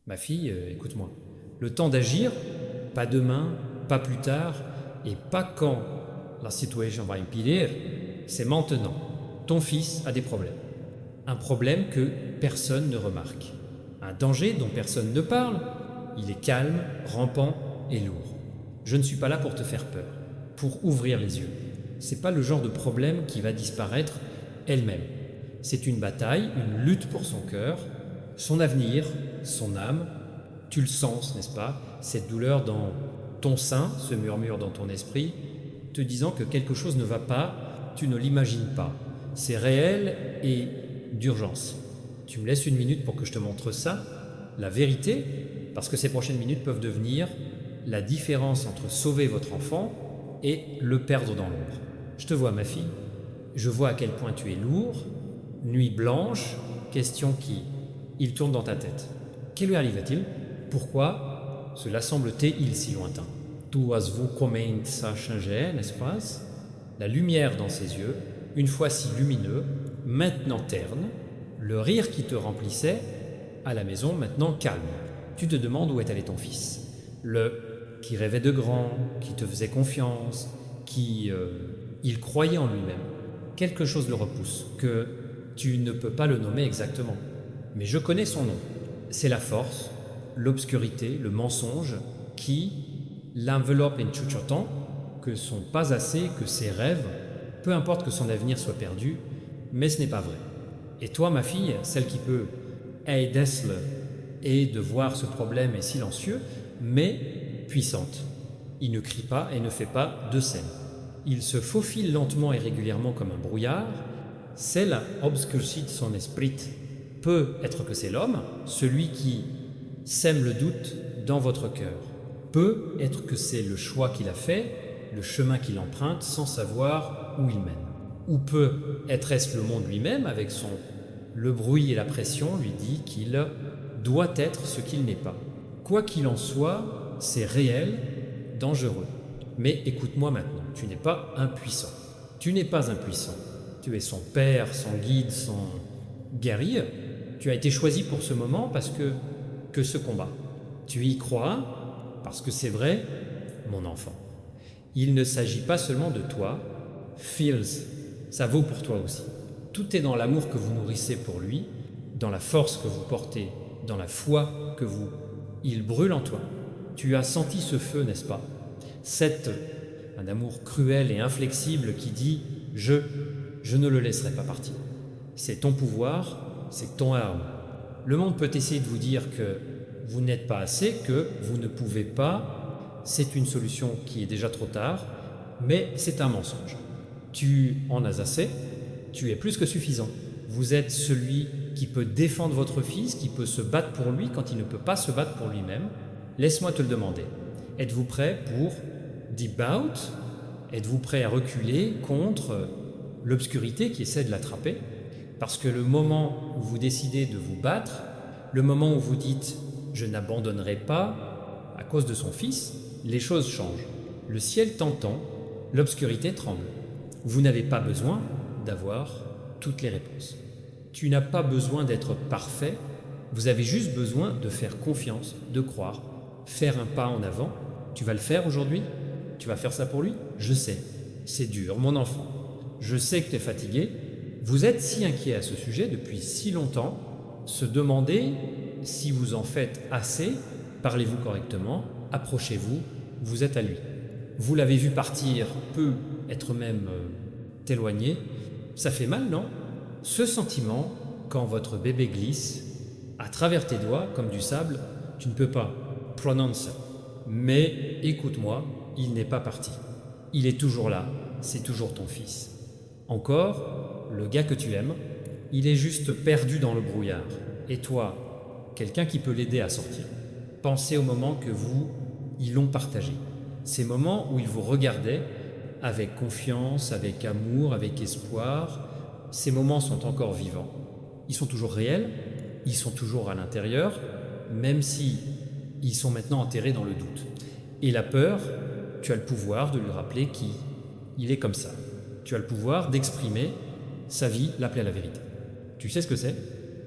Ma fille, écoute-moi. Le temps d'agir, pas demain, pas plus tard, et pas quand la situation va empirer, c'est maintenant. Ton fils a des problèmes. Un problème que personne ne remarque. Un danger dont personne ne parle. Il est calme, rampant et lourd. Je ne suis pas là pour te faire peur, pour ouvrir les yeux. C'est pas le genre de problème qui va disparaître elle-même. C'est une bataille, une lutte pour son cœur, son avenir, son âme. Tu le sens, n'est-ce pas? Cette douleur dans ton sein, ce murmure dans ton esprit, te disant que quelque chose ne va pas, tu ne l'imagines pas. C'est réel et d'urgence. Tu me laisses une minute pour que je te montre ça, la vérité, parce que ces prochaines minutes peuvent devenir la différence entre sauver votre enfant et le perdre dans l'ombre. Je te vois, ma fille. Je vois à quel point tu es lourd. Nuit blanche, question qui... Il tourne dans ta tête. Que lui arrive-t-il? Pourquoi cela semble-t-il si lointain? Tout à vous comment ça changeait, n'est-ce pas? La lumière dans ses yeux, une fois si lumineux, maintenant terne, le rire qui te remplissait, à la maison maintenant calme. Tu te demandes où est allé ton fils. Le qui rêvait de grand, qui te faisait confiance, il croyait en lui-même. Quelque chose le repousse, que tu ne peux pas le nommer exactement. Mais je connais son nom. C'est la force, l'obscurité, le mensonge qui l'enveloppe en chuchotant que son pas assez, que ses rêves, peu importe que son avenir soit perdu, mais ce n'est pas vrai. Et toi, ma fille, celle qui peut aider et de voir ce problème est silencieux, mais puissante. Il ne crie pas et ne fait pas de scène. Il se faufile lentement et régulièrement comme un brouillard. C'est la obscurcie de son esprit. Peut être que c'est l'homme, celui qui sème le doute dans votre cœur. Peut être que c'est le choix qu'il a fait, le chemin qu'il emprunte sans savoir où il mène. Ou peut être-ce le monde lui-même avec le bruit et la pression lui dit qu'il doit être ce qu'il n'est pas. Quoi qu'il en soit, c'est réel, dangereux. Mais écoute-moi maintenant, tu n'es pas impuissant. Tu n'es pas impuissant. Tu es son père, son guide, son guerrier. Tu as été choisi pour ce moment parce que ce combat. Tu y crois parce que c'est vrai, mon enfant. Il ne s'agit pas seulement de toi. Feels, ça vaut pour toi aussi. Tout est dans l'amour que vous nourrissez pour lui, dans la force que vous portez, dans la foi que vous... Il brûle en toi. Tu as senti ce feu, n'est-ce pas? Un amour cruel et inflexible qui dit « je ne le laisserai pas partir ». C'est ton pouvoir, c'est ton arme. Le monde peut essayer de vous dire que vous n'êtes pas assez, que vous ne pouvez pas. C'est une solution qui est déjà trop tard, mais c'est un mensonge. Tu en as assez, tu es plus que suffisant. Vous êtes celui qui peut défendre votre fils, qui peut se battre pour lui quand il ne peut pas se battre pour lui-même. Laisse-moi te le demander. Êtes-vous prêt pour deep out? Êtes-vous prêt à reculer contre l'obscurité qui essaie de l'attraper? Parce que le moment où vous décidez de vous battre, le moment où vous dites « je n'abandonnerai pas » à cause de son fils, les choses changent. Le ciel t'entend, l'obscurité tremble. Vous n'avez pas besoin d'avoir toutes les réponses. Tu n'as pas besoin d'être parfait, vous avez juste besoin de faire confiance, de croire, faire un pas en avant. Tu vas le faire aujourd'hui? Tu vas faire ça pour lui? Je sais, c'est dur, mon enfant. Je sais que tu es fatigué. Vous êtes si inquiet à ce sujet depuis si longtemps, se demander si vous en faites assez, parlez-vous correctement, approchez-vous, vous êtes à lui. Vous l'avez vu partir, peut être même éloigné, ça fait mal, non? Ce sentiment, quand votre bébé glisse, à travers tes doigts, comme du sable, tu ne peux pas prononcer. Mais écoute-moi, il n'est pas parti. Il est toujours là, c'est toujours ton fils. Encore, le gars que tu aimes, il est juste perdu dans le brouillard. Et toi, quelqu'un qui peut l'aider à sortir. Pensez aux moments que ils l'ont partagé. Ces moments où il vous regardait avec confiance, avec amour, avec espoir. Ces moments sont encore vivants. Ils sont toujours réels, ils sont toujours à l'intérieur, même si ils sont maintenant enterrés dans le doute. Et la peur, tu as le pouvoir de lui rappeler qu'il est comme ça. Tu as le pouvoir d'exprimer sa vie, l'appeler à la vérité. Tu sais ce que c'est?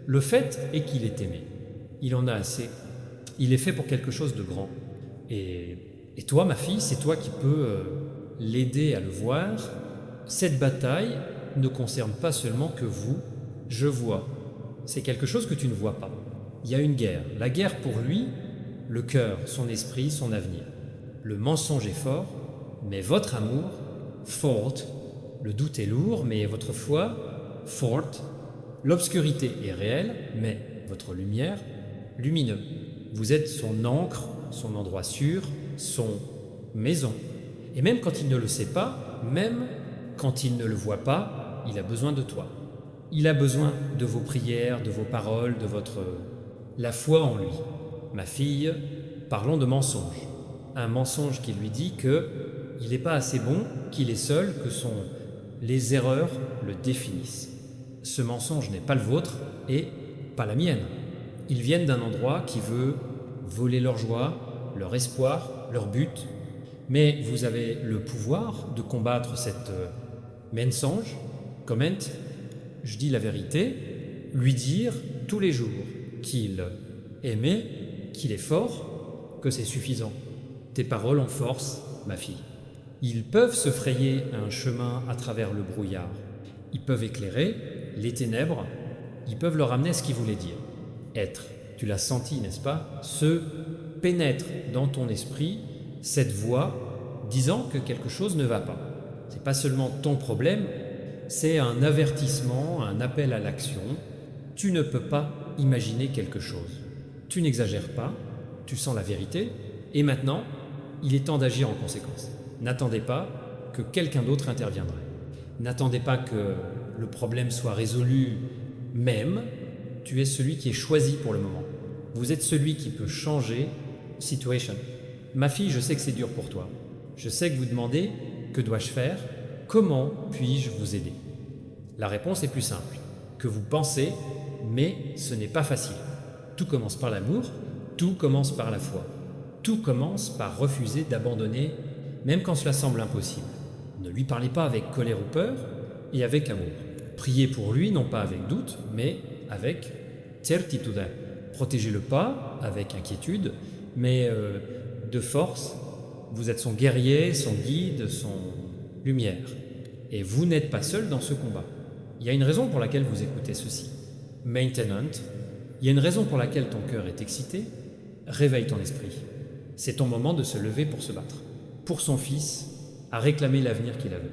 Le fait est qu'il est aimé. Il en a assez Il est fait pour quelque chose de grand. Et toi, ma fille, c'est toi qui peux l'aider à le voir. Cette bataille ne concerne pas seulement que vous, je vois. C'est quelque chose que tu ne vois pas. Il y a une guerre. La guerre pour lui, le cœur, son esprit, son avenir. Le mensonge est fort, mais votre amour, fort. Le doute est lourd, mais votre foi, forte. L'obscurité est réelle, mais votre lumière, lumineux. Vous êtes son ancre, son endroit sûr, son maison. Et même quand il ne le sait pas, même quand il ne le voit pas, il a besoin de toi. Il a besoin de vos prières, de vos paroles, de la foi en lui. Ma fille, parlons de mensonge. Un mensonge qui lui dit qu'il n'est pas assez bon, qu'il est seul, les erreurs le définissent. Ce mensonge n'est pas le vôtre et pas la mienne. Ils viennent d'un endroit qui veut voler leur joie, leur espoir, leur but. Mais vous avez le pouvoir de combattre cette mensonge. Comment? Je dis la vérité, lui dire tous les jours qu'il aimait, qu'il est fort, que c'est suffisant. Tes paroles ont force, ma fille. Ils peuvent se frayer un chemin à travers le brouillard. Ils peuvent éclairer les ténèbres. Ils peuvent leur amener ce qu'ils voulaient dire. Être, tu l'as senti, n'est-ce pas? Se pénètre dans ton esprit cette voix disant que quelque chose ne va pas. C'est pas seulement ton problème, c'est un avertissement, un appel à l'action. Tu ne peux pas imaginer quelque chose. Tu n'exagères pas, tu sens la vérité, et maintenant, il est temps d'agir en conséquence. N'attendez pas que quelqu'un d'autre interviendrait. N'attendez pas que le problème soit résolu même. Tu es celui qui est choisi pour le moment. Vous êtes celui qui peut changer situation. Ma fille, je sais que c'est dur pour toi. Je sais que vous demandez que dois-je faire? Comment puis-je vous aider? La réponse est plus simple que vous pensez, mais ce n'est pas facile. Tout commence par l'amour, tout commence par la foi. Tout commence par refuser d'abandonner, même quand cela semble impossible. Ne lui parlez pas avec colère ou peur, et avec amour. Priez pour lui, non pas avec doute, mais avec certitude. Protégez-le pas avec inquiétude, mais de force. Vous êtes son guerrier, son guide, son lumière. Et vous n'êtes pas seul dans ce combat. Il y a une raison pour laquelle vous écoutez ceci. Maintenant, il y a une raison pour laquelle ton cœur est excité. Réveille ton esprit. C'est ton moment de se lever pour se battre. Pour son fils, à réclamer l'avenir qu'il avait.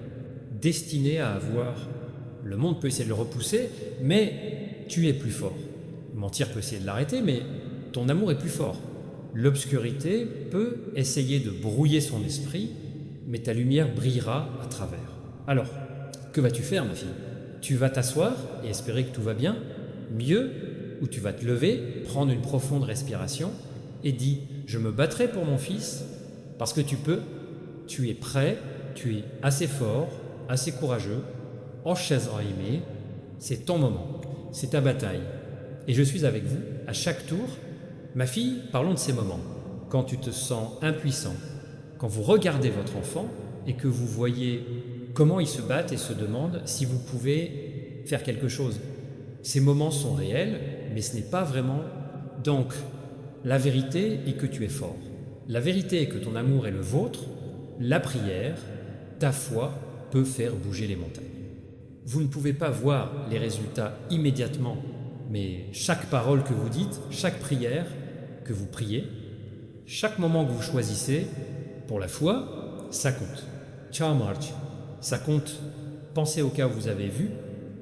Destiné à avoir. Le monde peut essayer de le repousser, mais tu es plus fort. Mentir peut essayer de l'arrêter, mais ton amour est plus fort. L'obscurité peut essayer de brouiller son esprit, mais ta lumière brillera à travers. Alors, que vas-tu faire, ma fille? Tu vas t'asseoir et espérer que tout va bien? Mieux, ou tu vas te lever, prendre une profonde respiration et dis « Je me battrai pour mon fils parce que tu peux, tu es prêt, tu es assez fort, assez courageux, aimé, c'est ton moment, c'est ta bataille. Et je suis avec vous à chaque tour. Ma fille, parlons de ces moments. Quand tu te sens impuissant, quand vous regardez votre enfant et que vous voyez comment il se bat et se demande si vous pouvez faire quelque chose. Ces moments sont réels, mais ce n'est pas vraiment. Donc, la vérité est que tu es fort. La vérité est que ton amour est le vôtre. La prière, ta foi peut faire bouger les montagnes. Vous ne pouvez pas voir les résultats immédiatement, mais chaque parole que vous dites, chaque prière que vous priez, chaque moment que vous choisissez pour la foi, ça compte. Ciao March, ça compte. Pensez au cas où vous avez vu,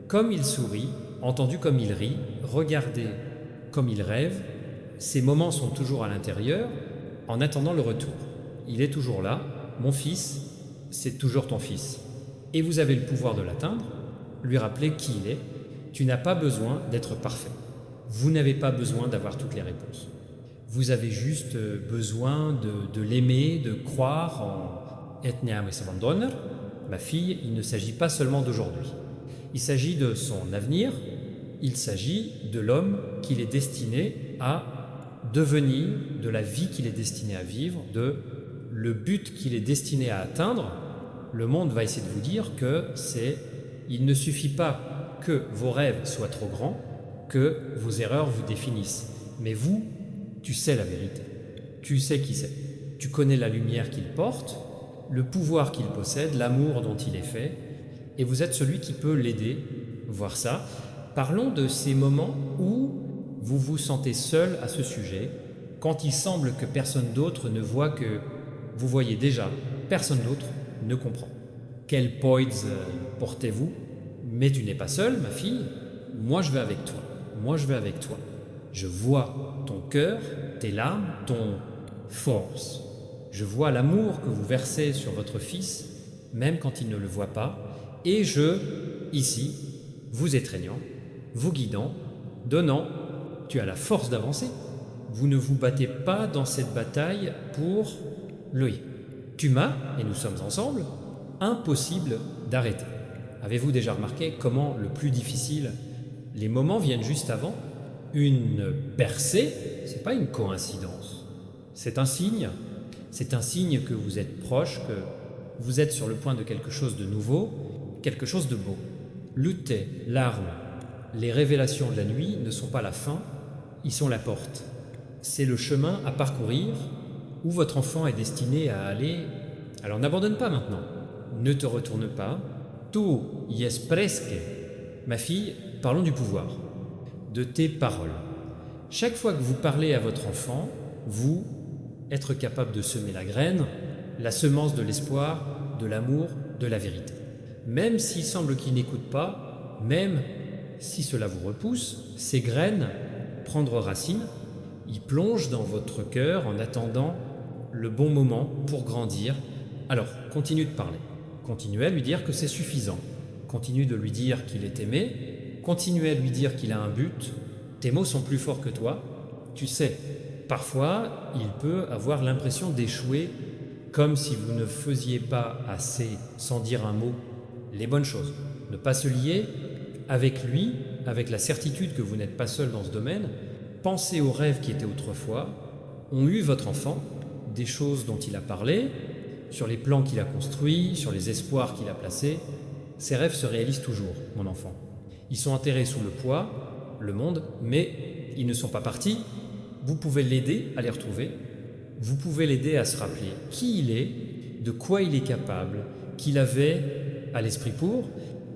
comme il sourit, entendu comme il rit, regardé comme il rêve. Ces moments sont toujours à l'intérieur, en attendant le retour. Il est toujours là. Mon fils, c'est toujours ton fils. Et vous avez le pouvoir de l'atteindre, lui rappeler qui il est. Tu n'as pas besoin d'être parfait. Vous n'avez pas besoin d'avoir toutes les réponses. Vous avez juste besoin de l'aimer, de croire en Etneam et Savandonner. Ma fille, il ne s'agit pas seulement d'aujourd'hui. Il s'agit de son avenir, il s'agit de l'homme qu'il est destiné à devenir, de la vie qu'il est destiné à vivre, de le but qu'il est destiné à atteindre. Le monde va essayer de vous dire que il ne suffit pas que vos rêves soient trop grands, que vos erreurs vous définissent. Mais vous, Tu sais la vérité. Tu sais qui c'est. Tu connais la lumière qu'il porte, le pouvoir qu'il possède, l'amour dont il est fait, et vous êtes celui qui peut l'aider, voir ça. Parlons de ces moments où vous vous sentez seul à ce sujet, quand il semble que personne d'autre ne voit que vous voyez déjà, personne d'autre ne comprend. Quel poids portez-vous? Mais tu n'es pas seul, ma fille. Moi, je vais avec toi. Moi, je vais avec toi. Je vois ton cœur, tes larmes, ton force. Je vois l'amour que vous versez sur votre fils, même quand il ne le voit pas. Et je, ici, vous étreignant, vous guidant, donnant. Tu as la force d'avancer. Vous ne vous battez pas dans cette bataille pour lui. Tu m'as, et nous sommes ensemble, impossible d'arrêter. Avez-vous déjà remarqué comment le plus difficile, les moments viennent juste avant? Une percée, c'est pas une coïncidence. C'est un signe. C'est un signe que vous êtes proche, que vous êtes sur le point de quelque chose de nouveau, quelque chose de beau. Le thé, l'arme, les révélations de la nuit ne sont pas la fin, ils sont la porte. C'est le chemin à parcourir où votre enfant est destiné à aller. Alors n'abandonne pas maintenant. Ne te retourne pas. Tu y es presque. Ma fille, parlons du pouvoir, de tes paroles. Chaque fois que vous parlez à votre enfant, vous, être capable de semer la graine, la semence de l'espoir, de l'amour, de la vérité. Même s'il semble qu'il n'écoute pas, même si cela vous repousse, ces graines prendront racine, ils plongent dans votre cœur en attendant le bon moment pour grandir. Alors, continue de parler. Continuez à lui dire que c'est suffisant. Continue de lui dire qu'il est aimé. Continuez à lui dire qu'il a un but. Tes mots sont plus forts que toi. Tu sais, parfois, il peut avoir l'impression d'échouer, comme si vous ne faisiez pas assez, sans dire un mot, les bonnes choses. Ne pas se lier avec lui, avec la certitude que vous n'êtes pas seul dans ce domaine. Pensez aux rêves qui étaient autrefois, ont eu votre enfant, des choses dont il a parlé, sur les plans qu'il a construits, sur les espoirs qu'il a placés. Ces rêves se réalisent toujours, mon enfant. Ils sont enterrés sous le poids, le monde, mais ils ne sont pas partis. Vous pouvez l'aider à les retrouver. Vous pouvez l'aider à se rappeler qui il est, de quoi il est capable, qu'il avait à l'esprit pour.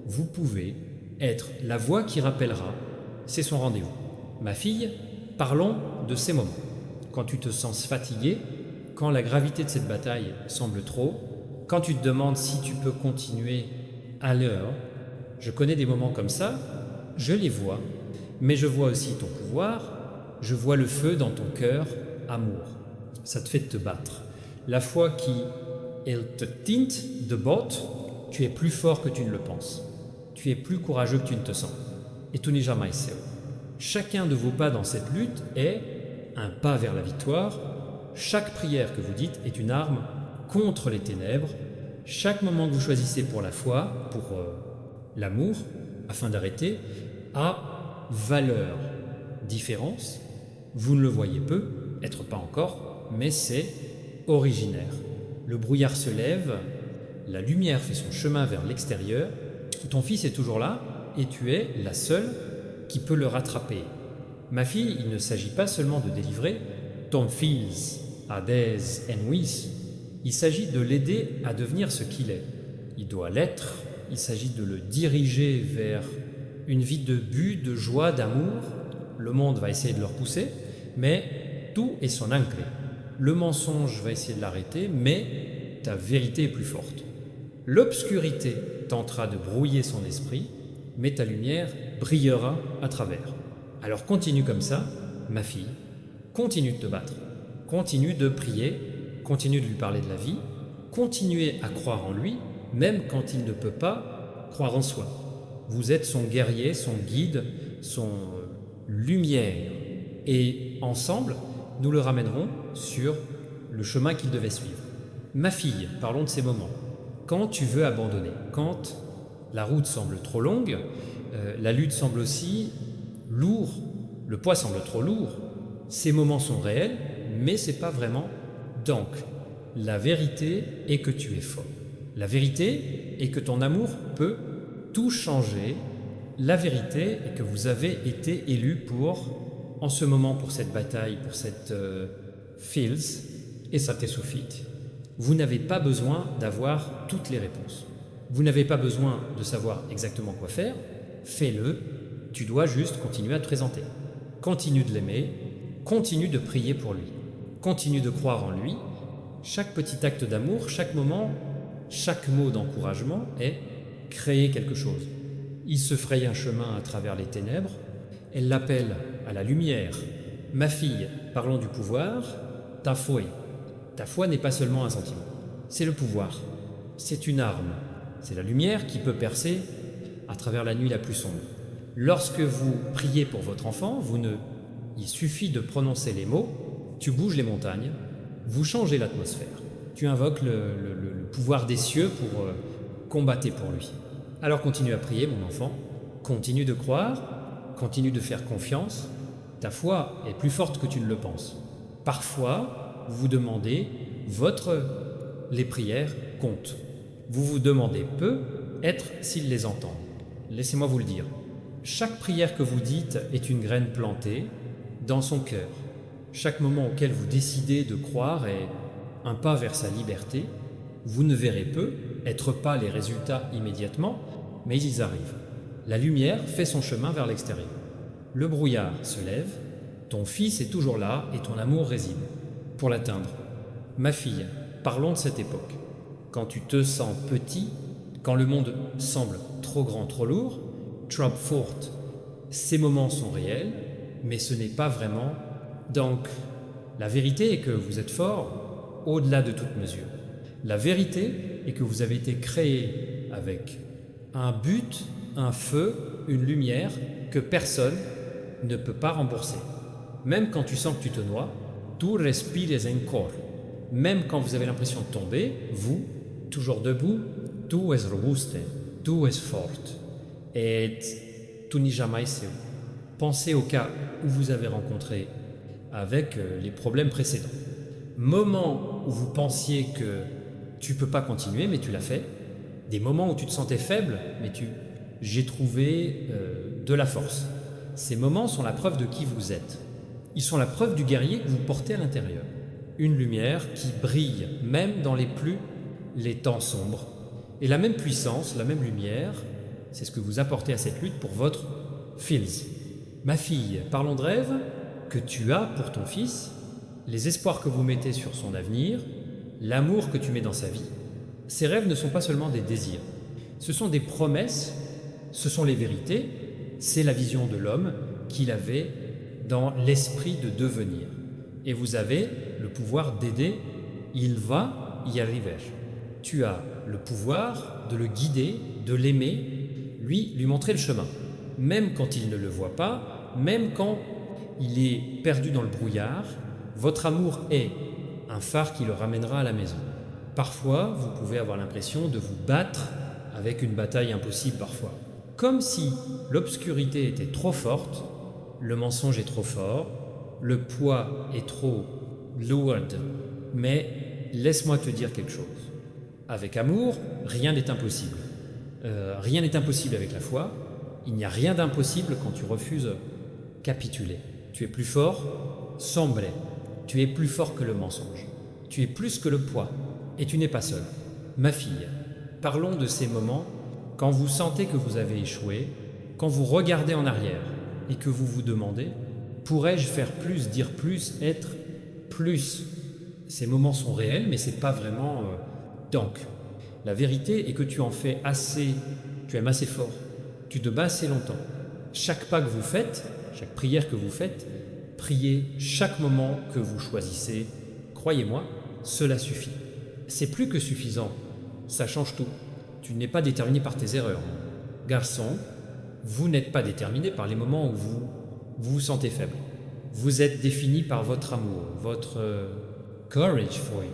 Vous pouvez être la voix qui rappellera. C'est son rendez-vous. Ma fille, parlons de ces moments. Quand tu te sens fatigué, quand la gravité de cette bataille semble trop, quand tu te demandes si tu peux continuer à l'heure, je connais des moments comme ça, je les vois, mais je vois aussi ton pouvoir, je vois le feu dans ton cœur, amour. Ça te fait te battre. La foi qui, elle te tinte de botte, tu es plus fort que tu ne le penses. Tu es plus courageux que tu ne te sens. Et tu n'es jamais seul. Chacun de vos pas dans cette lutte est un pas vers la victoire. Chaque prière que vous dites est une arme contre les ténèbres. Chaque moment que vous choisissez pour la foi, pour l'amour, afin d'arrêter, a valeur, différence. Vous ne le voyez peu, être pas encore, mais c'est originaire. Le brouillard se lève, la lumière fait son chemin vers l'extérieur. Ton fils est toujours là et tu es la seule qui peut le rattraper. Ma fille, il ne s'agit pas seulement de délivrer ton fils à des ennuis. Il s'agit de l'aider à devenir ce qu'il est. Il doit l'être. Il s'agit de le diriger vers une vie de but, de joie, d'amour. Le monde va essayer de le repousser, mais tout est son ancré. Le mensonge va essayer de l'arrêter, mais ta vérité est plus forte. L'obscurité tentera de brouiller son esprit, mais ta lumière brillera à travers. Alors continue comme ça, ma fille, continue de te battre, continue de prier, continue de lui parler de la vie, continuez à croire en lui, même quand il ne peut pas croire en soi. Vous êtes son guerrier, son guide, son lumière, et ensemble, nous le ramènerons sur le chemin qu'il devait suivre. Ma fille, parlons de ces moments. Quand tu veux abandonner, quand la route semble trop longue, la lutte semble aussi lourde, le poids semble trop lourd, ces moments sont réels, mais c'est pas vraiment. Donc, la vérité est que tu es fort. La vérité est que ton amour peut tout changer. La vérité est que vous avez été élus pour en ce moment pour cette bataille, pour cette fields, et ça te suffit. Vous n'avez pas besoin d'avoir toutes les réponses. Vous n'avez pas besoin de savoir exactement quoi faire. Fais-le. Tu dois juste continuer à te présenter. Continue de l'aimer. Continue de prier pour lui. Continue de croire en lui. Chaque petit acte d'amour, chaque moment, chaque mot d'encouragement est créer quelque chose. Il se fraye un chemin à travers les ténèbres. Elle l'appelle à la lumière. Ma fille, parlons du pouvoir, ta foi. Ta foi n'est pas seulement un sentiment, c'est le pouvoir, c'est une arme, c'est la lumière qui peut percer à travers la nuit la plus sombre. Lorsque vous priez pour votre enfant, il suffit de prononcer les mots, tu bouges les montagnes, vous changez l'atmosphère, tu invoques le pouvoir des cieux pour combattre pour lui. Alors continue à prier mon enfant, continue de croire, continue de faire confiance, ta foi est plus forte que tu ne le penses. Parfois, vous vous demandez, les prières comptent. Vous vous demandez peu, être s'ils les entendent. Laissez-moi vous le dire. Chaque prière que vous dites est une graine plantée dans son cœur. Chaque moment auquel vous décidez de croire est un pas vers sa liberté. Vous ne verrez peu, être pas les résultats immédiatement, mais ils arrivent. La lumière fait son chemin vers l'extérieur. Le brouillard se lève, ton fils est toujours là et ton amour réside. Pour l'atteindre. Ma fille, parlons de cette époque. Quand tu te sens petit, quand le monde semble trop grand, trop lourd, trop fort, ces moments sont réels, mais ce n'est pas vraiment. Donc, la vérité est que vous êtes fort au-delà de toute mesure. La vérité est que vous avez été créé avec un but, un feu, une lumière que personne ne peut pas rembourser. Même quand tu sens que tu te noies, tu respires encore. Même quand vous avez l'impression de tomber, vous, toujours debout, tu es robuste, tu es forte. Et tu n'es jamais seul. Pensez au cas où vous avez rencontré avec les problèmes précédents. Moments où vous pensiez que tu ne peux pas continuer, mais tu l'as fait. Des moments où tu te sentais faible, mais j'ai trouvé de la force. Ces moments sont la preuve de qui vous êtes. Ils sont la preuve du guerrier que vous portez à l'intérieur. Une lumière qui brille même dans les temps sombres. Et la même puissance, la même lumière, c'est ce que vous apportez à cette lutte pour votre fils. Ma fille, parlons de rêves que tu as pour ton fils, les espoirs que vous mettez sur son avenir, l'amour que tu mets dans sa vie. Ces rêves ne sont pas seulement des désirs. Ce sont des promesses, ce sont les vérités, c'est la vision de l'homme qu'il avait dans l'esprit de devenir. Et vous avez le pouvoir d'aider, il va y arriver. Tu as le pouvoir de le guider, de l'aimer, lui montrer le chemin. Même quand il ne le voit pas, même quand il est perdu dans le brouillard, votre amour est un phare qui le ramènera à la maison. Parfois, vous pouvez avoir l'impression de vous battre avec une bataille impossible parfois. Comme si l'obscurité était trop forte, le mensonge est trop fort, le poids est trop lourd, mais laisse-moi te dire quelque chose. Avec amour, rien n'est impossible. Rien n'est impossible avec la foi. Il n'y a rien d'impossible quand tu refuses capituler. Tu es plus fort, semble. Tu es plus fort que le mensonge. Tu es plus que le poids. Et tu n'es pas seul. Ma fille, parlons de ces moments quand vous sentez que vous avez échoué, quand vous regardez en arrière et que vous vous demandez « Pourrais-je faire plus, dire plus, être plus ?» Ces moments sont réels, mais ce n'est pas vraiment... Donc, la vérité est que tu en fais assez, tu aimes assez fort, tu te bats assez longtemps. Chaque pas que vous faites, chaque prière que vous faites, priez chaque moment que vous choisissez. Croyez-moi, cela suffit. C'est plus que suffisant, ça change tout. Tu n'es pas déterminé par tes erreurs. Garçon, vous n'êtes pas déterminé par les moments où vous vous sentez faible. Vous êtes défini par votre amour, votre courage for you.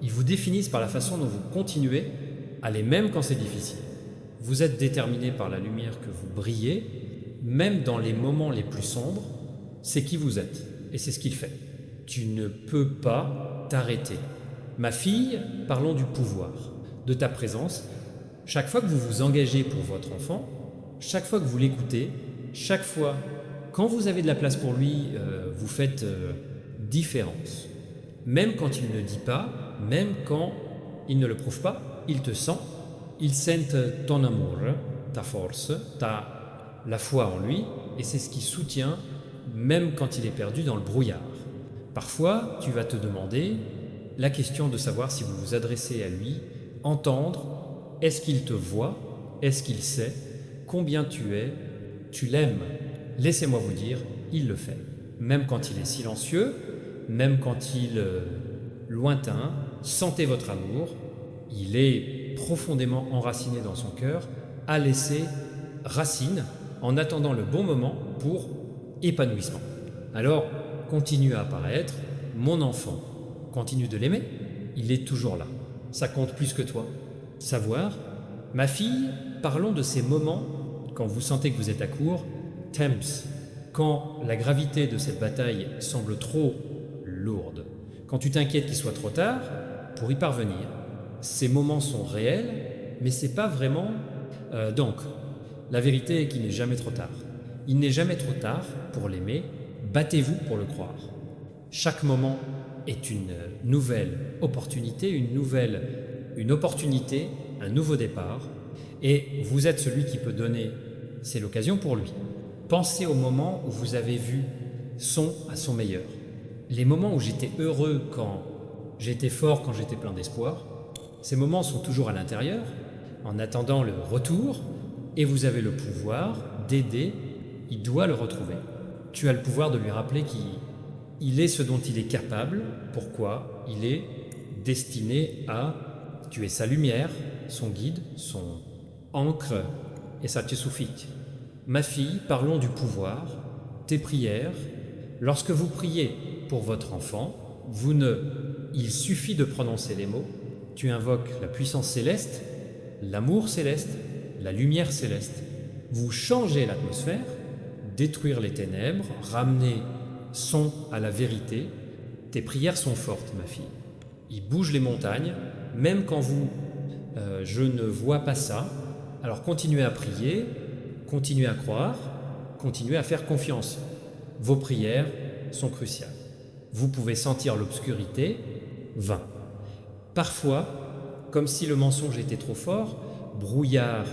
Ils vous définissent par la façon dont vous continuez, aller même quand c'est difficile. Vous êtes déterminé par la lumière que vous brillez, même dans les moments les plus sombres, c'est qui vous êtes, et c'est ce qu'il fait. Tu ne peux pas t'arrêter. Ma fille, parlons du pouvoir, de ta présence. Chaque fois que vous vous engagez pour votre enfant, chaque fois que vous l'écoutez, chaque fois quand vous avez de la place pour lui, vous faites différence. Même quand il ne dit pas, même quand il ne le prouve pas, il te sent, il sent ton amour, ta force, la foi en lui, et c'est ce qui soutient même quand il est perdu dans le brouillard. Parfois, tu vas te demander la question de savoir si vous vous adressez à lui, entendre, est-ce qu'il te voit, est-ce qu'il sait, combien tu es, tu l'aimes. Laissez-moi vous dire, il le fait. Même quand il est silencieux, même quand il est lointain, sentez votre amour, il est profondément enraciné dans son cœur, à laisser racine en attendant le bon moment pour épanouissement. Alors, continue à apparaître, mon enfant, continue de l'aimer, il est toujours là. Ça compte plus que toi. Savoir, ma fille, parlons de ces moments quand vous sentez que vous êtes à court, temps, quand la gravité de cette bataille semble trop lourde, quand tu t'inquiètes qu'il soit trop tard pour y parvenir. Ces moments sont réels, mais c'est pas vraiment... donc, la vérité est qu'il n'est jamais trop tard. Il n'est jamais trop tard pour l'aimer, battez-vous pour le croire. Chaque moment est une nouvelle opportunité, une opportunité, un nouveau départ, et vous êtes celui qui peut donner, c'est l'occasion pour lui. Pensez au moment où vous avez vu son à son meilleur. Les moments où j'étais heureux, quand j'étais fort, quand j'étais plein d'espoir, ces moments sont toujours à l'intérieur, en attendant le retour, et vous avez le pouvoir d'aider, il doit le retrouver. Tu as le pouvoir de lui rappeler qu'il est ce dont il est capable, pourquoi il est destiné à... Tu es sa lumière, son guide, son ancre, et ça te suffit. Ma fille, parlons du pouvoir, tes prières. Lorsque vous priez pour votre enfant, il suffit de prononcer les mots, tu invoques la puissance céleste, l'amour céleste, la lumière céleste. Vous changez l'atmosphère, détruire les ténèbres, ramener son à la vérité. Tes prières sont fortes, ma fille. Ils bougent les montagnes, même quand je ne vois pas ça. Alors continuez à prier, continuez à croire, continuez à faire confiance. Vos prières sont cruciales. Vous pouvez sentir l'obscurité, vain. Parfois, comme si le mensonge était trop fort, brouillard